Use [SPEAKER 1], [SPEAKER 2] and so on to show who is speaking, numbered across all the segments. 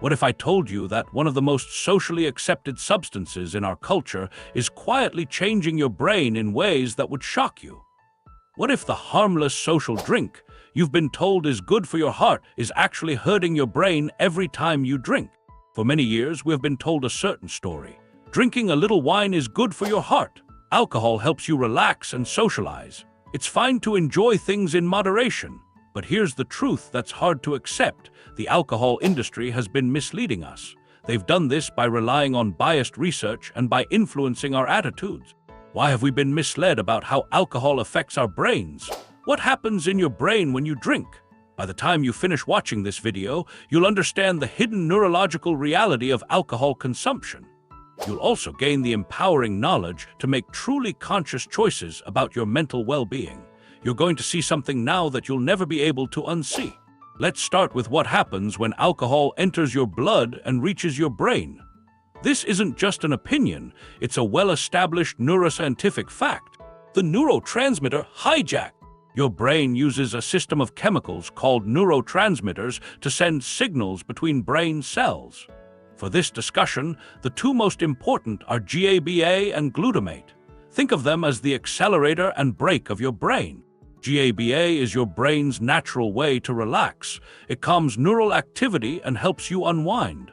[SPEAKER 1] What if I told you that one of the most socially accepted substances in our culture is quietly changing your brain in ways that would shock you? What if the harmless social drink you've been told is good for your heart is actually hurting your brain every time you drink? For many years, we've been told a certain story. Drinking a little wine is good for your heart. Alcohol helps you relax and socialize. It's fine to enjoy things in moderation. But here's the truth that's hard to accept. The alcohol industry has been misleading us. They've done this by relying on biased research and by influencing our attitudes. Why have we been misled about how alcohol affects our brains? What happens in your brain when you drink? By the time you finish watching this video, you'll understand the hidden neurological reality of alcohol consumption. You'll also gain the empowering knowledge to make truly conscious choices about your mental well-being. You're going to see something now that you'll never be able to unsee. Let's start with what happens when alcohol enters your blood and reaches your brain. This isn't just an opinion, it's a well-established neuroscientific fact. The neurotransmitter hijack. Your brain uses a system of chemicals called neurotransmitters to send signals between brain cells. For this discussion, the two most important are GABA and glutamate. Think of them as the accelerator and brake of your brain. GABA is your brain's natural way to relax. It calms neural activity and helps you unwind.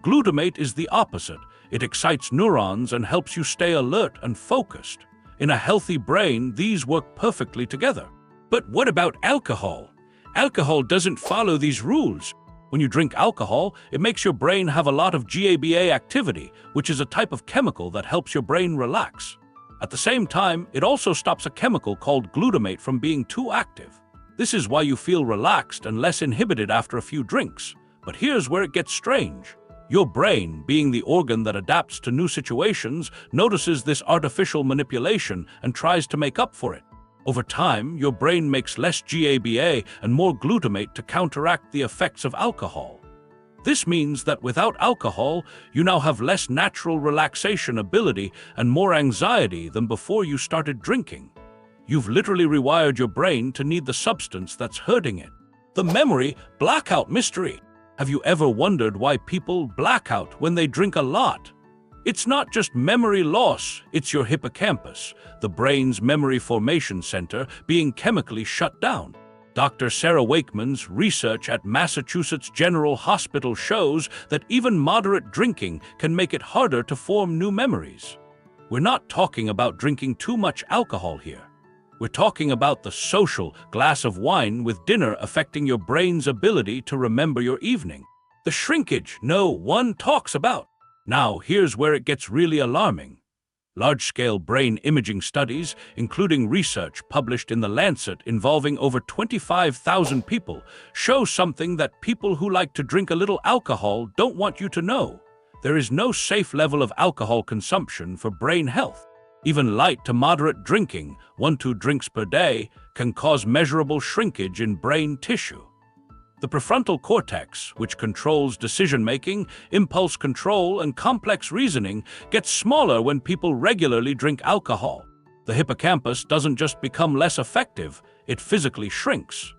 [SPEAKER 1] Glutamate is the opposite. It excites neurons and helps you stay alert and focused. In a healthy brain, these work perfectly together. But what about alcohol? Alcohol doesn't follow these rules. When you drink alcohol, it makes your brain have a lot of GABA activity, which is a type of chemical that helps your brain relax. At the same time, it also stops a chemical called glutamate from being too active. This is why you feel relaxed and less inhibited after a few drinks. But here's where it gets strange. Your brain, being the organ that adapts to new situations, notices this artificial manipulation and tries to make up for it. Over time, your brain makes less GABA and more glutamate to counteract the effects of alcohol. This means that without alcohol, you now have less natural relaxation ability and more anxiety than before you started drinking. You've literally rewired your brain to need the substance that's hurting it. The memory blackout mystery. Have you ever wondered why people black out when they drink a lot? It's not just memory loss, it's your hippocampus, the brain's memory formation center, being chemically shut down. Dr. Sarah Wakeman's research at Massachusetts General Hospital shows that even moderate drinking can make it harder to form new memories. We're not talking about drinking too much alcohol here. We're talking about the social glass of wine with dinner affecting your brain's ability to remember your evening. The shrinkage no one talks about. Now, here's where it gets really alarming. Large-scale brain imaging studies, including research published in The Lancet involving over 25,000 people, show something that people who like to drink a little alcohol don't want you to know. There is no safe level of alcohol consumption for brain health. Even light to moderate drinking, 1-2 drinks per day, can cause measurable shrinkage in brain tissue. The prefrontal cortex, which controls decision-making, impulse control, and complex reasoning, gets smaller when people regularly drink alcohol. The hippocampus doesn't just become less effective, it physically shrinks.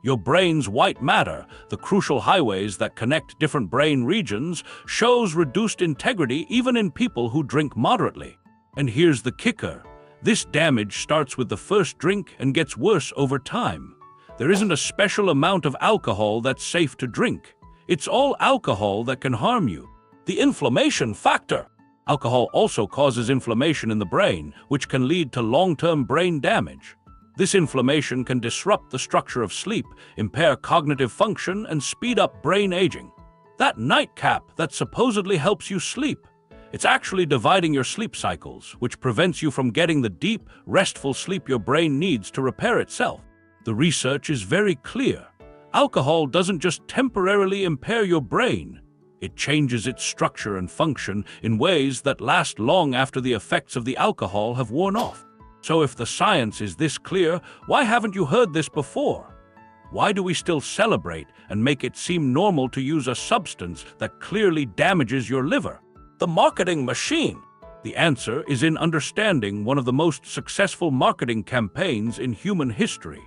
[SPEAKER 1] Your brain's white matter, the crucial highways that connect different brain regions, shows reduced integrity even in people who drink moderately. And here's the kicker. This damage starts with the first drink and gets worse over time. There isn't a special amount of alcohol that's safe to drink. It's all alcohol that can harm you. The inflammation factor. Alcohol also causes inflammation in the brain, which can lead to long-term brain damage. This inflammation can disrupt the structure of sleep, impair cognitive function, and speed up brain aging. That nightcap that supposedly helps you sleep, it's actually dividing your sleep cycles, which prevents you from getting the deep, restful sleep your brain needs to repair itself. The research is very clear. Alcohol doesn't just temporarily impair your brain. It changes its structure and function in ways that last long after the effects of the alcohol have worn off. So if the science is this clear, why haven't you heard this before? Why do we still celebrate and make it seem normal to use a substance that clearly damages your liver? The marketing machine. The answer is in understanding one of the most successful marketing campaigns in human history.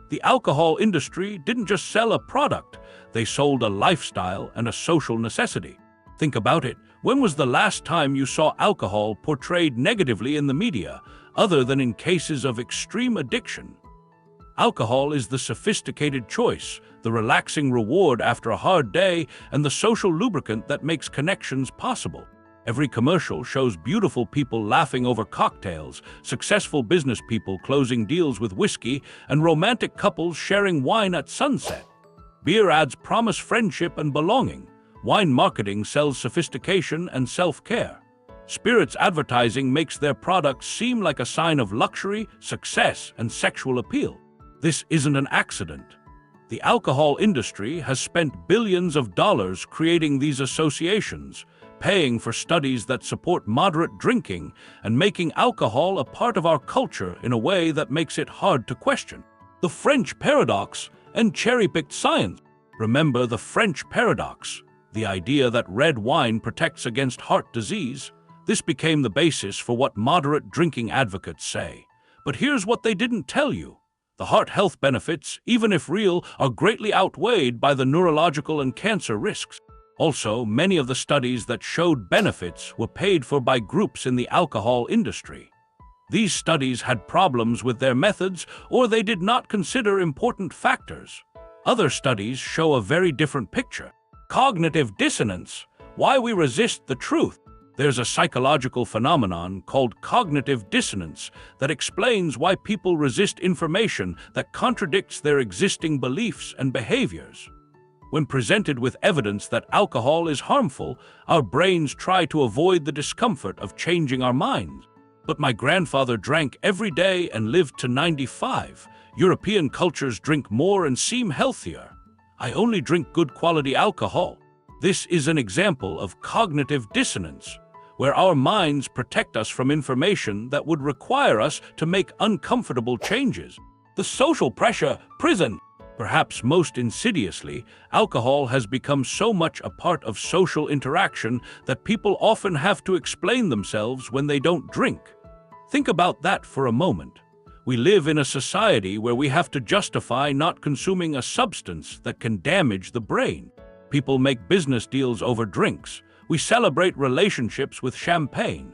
[SPEAKER 1] The alcohol industry didn't just sell a product, they sold a lifestyle and a social necessity. Think about it. When was the last time you saw alcohol portrayed negatively in the media, other than in cases of extreme addiction? Alcohol is the sophisticated choice, the relaxing reward after a hard day, and the social lubricant that makes connections possible. Every commercial shows beautiful people laughing over cocktails, successful business people closing deals with whiskey, and romantic couples sharing wine at sunset. Beer ads promise friendship and belonging. Wine marketing sells sophistication and self-care. Spirits advertising makes their products seem like a sign of luxury, success, and sexual appeal. This isn't an accident. The alcohol industry has spent billions of dollars creating these associations, paying for studies that support moderate drinking and making alcohol a part of our culture in a way that makes it hard to question. The French paradox and cherry-picked science. Remember the French paradox, the idea that red wine protects against heart disease. This became the basis for what moderate drinking advocates say. But here's what they didn't tell you. The heart health benefits, even if real, are greatly outweighed by the neurological and cancer risks. Also, many of the studies that showed benefits were paid for by groups in the alcohol industry. These studies had problems with their methods, or they did not consider important factors. Other studies show a very different picture. Cognitive dissonance. Why we resist the truth. There's a psychological phenomenon called cognitive dissonance that explains why people resist information that contradicts their existing beliefs and behaviors. When presented with evidence that alcohol is harmful, our brains try to avoid the discomfort of changing our minds. But my grandfather drank every day and lived to 95. European cultures drink more and seem healthier. I only drink good quality alcohol. This is an example of cognitive dissonance, where our minds protect us from information that would require us to make uncomfortable changes. The social pressure, prison. Perhaps most insidiously, alcohol has become so much a part of social interaction that people often have to explain themselves when they don't drink. Think about that for a moment. We live in a society where we have to justify not consuming a substance that can damage the brain. People make business deals over drinks. We celebrate relationships with champagne.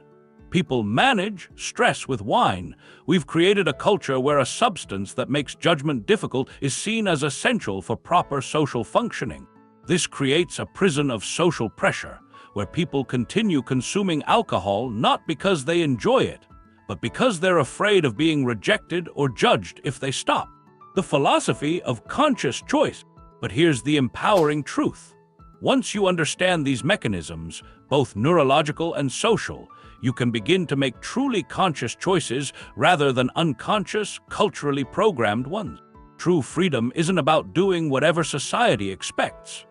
[SPEAKER 1] People manage stress with wine. We've created a culture where a substance that makes judgment difficult is seen as essential for proper social functioning. This creates a prison of social pressure, where people continue consuming alcohol not because they enjoy it, but because they're afraid of being rejected or judged if they stop. The philosophy of conscious choice. But here's the empowering truth. Once you understand these mechanisms, both neurological and social, you can begin to make truly conscious choices rather than unconscious, culturally programmed ones. True freedom isn't about doing whatever society expects.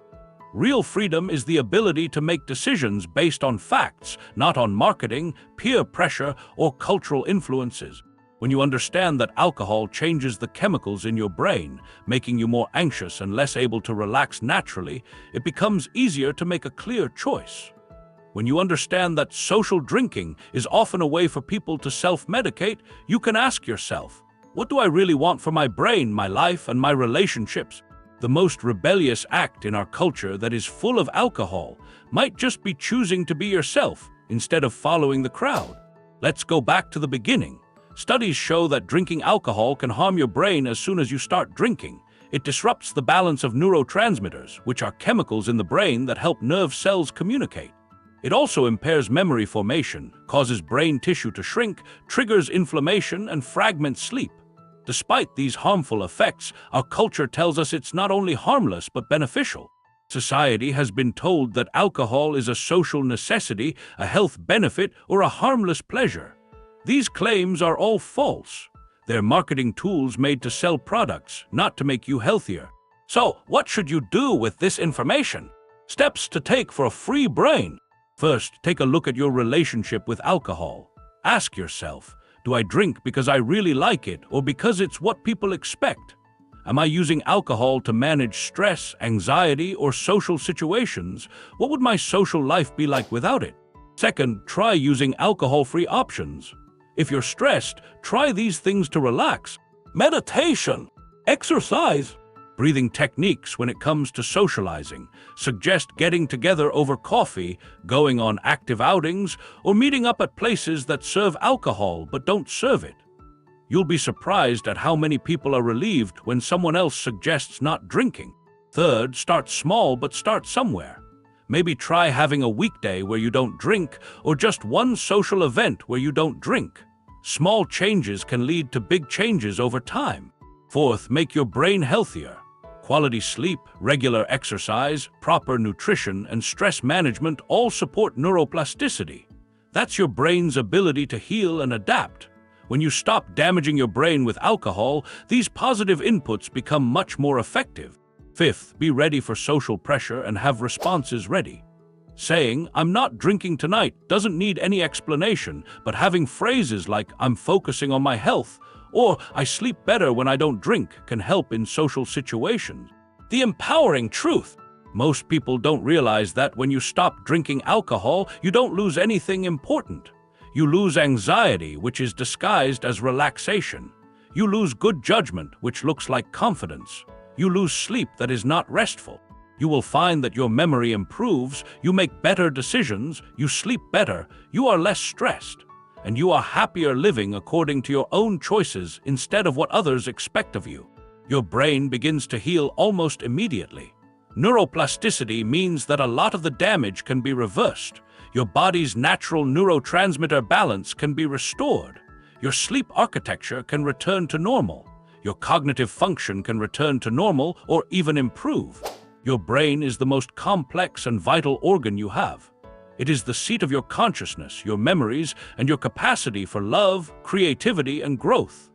[SPEAKER 1] Real freedom is the ability to make decisions based on facts, not on marketing, peer pressure, or cultural influences. When you understand that alcohol changes the chemicals in your brain, making you more anxious and less able to relax naturally, it becomes easier to make a clear choice. When you understand that social drinking is often a way for people to self-medicate, you can ask yourself, what do I really want for my brain, my life, and my relationships? The most rebellious act in our culture that is full of alcohol might just be choosing to be yourself instead of following the crowd. Let's go back to the beginning. Studies show that drinking alcohol can harm your brain as soon as you start drinking. It disrupts the balance of neurotransmitters, which are chemicals in the brain that help nerve cells communicate. It also impairs memory formation, causes brain tissue to shrink, triggers inflammation, and fragments sleep. Despite these harmful effects, our culture tells us it's not only harmless but beneficial. Society has been told that alcohol is a social necessity, a health benefit, or a harmless pleasure. These claims are all false. They're marketing tools made to sell products, not to make you healthier. So, what should you do with this information? Steps to take for a free brain. First, take a look at your relationship with alcohol. Ask yourself, do I drink because I really like it or because it's what people expect? Am I using alcohol to manage stress, anxiety, or social situations? What would my social life be like without it? Second, try using alcohol-free options. If you're stressed, try these things to relax. Meditation. Exercise. Breathing techniques when it comes to socializing suggest getting together over coffee, going on active outings, or meeting up at places that serve alcohol but don't serve it. You'll be surprised at how many people are relieved when someone else suggests not drinking. Third, start small but start somewhere. Maybe try having a weekday where you don't drink, or just one social event where you don't drink. Small changes can lead to big changes over time. Fourth, make your brain healthier. Quality sleep, regular exercise, proper nutrition, and stress management all support neuroplasticity. That's your brain's ability to heal and adapt. When you stop damaging your brain with alcohol, these positive inputs become much more effective. Fifth, be ready for social pressure and have responses ready. Saying, "I'm not drinking tonight," doesn't need any explanation, but having phrases like, "I'm focusing on my health," or "I sleep better when I don't drink," can help in social situations. The empowering truth. Most people don't realize that when you stop drinking alcohol, you don't lose anything important. You lose anxiety, which is disguised as relaxation. You lose good judgment, which looks like confidence. You lose sleep that is not restful. You will find that your memory improves, you make better decisions, you sleep better, you are less stressed, and you are happier living according to your own choices instead of what others expect of you. Your brain begins to heal almost immediately. Neuroplasticity means that a lot of the damage can be reversed. Your body's natural neurotransmitter balance can be restored. Your sleep architecture can return to normal. Your cognitive function can return to normal or even improve. Your brain is the most complex and vital organ you have. It is the seat of your consciousness, your memories, and your capacity for love, creativity, and growth.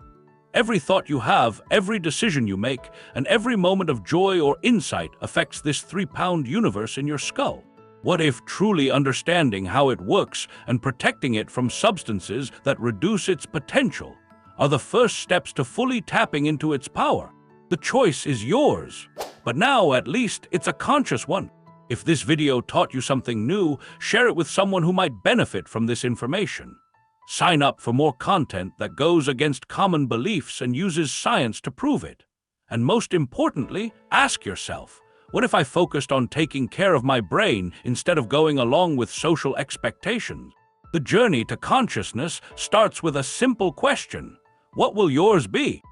[SPEAKER 1] Every thought you have, every decision you make, and every moment of joy or insight affects this 3-pound universe in your skull. What if truly understanding how it works and protecting it from substances that reduce its potential are the first steps to fully tapping into its power? The choice is yours, but now at least it's a conscious one. If this video taught you something new, share it with someone who might benefit from this information. Sign up for more content that goes against common beliefs and uses science to prove it. And most importantly, ask yourself, what if I focused on taking care of my brain instead of going along with social expectations? The journey to consciousness starts with a simple question. What will yours be?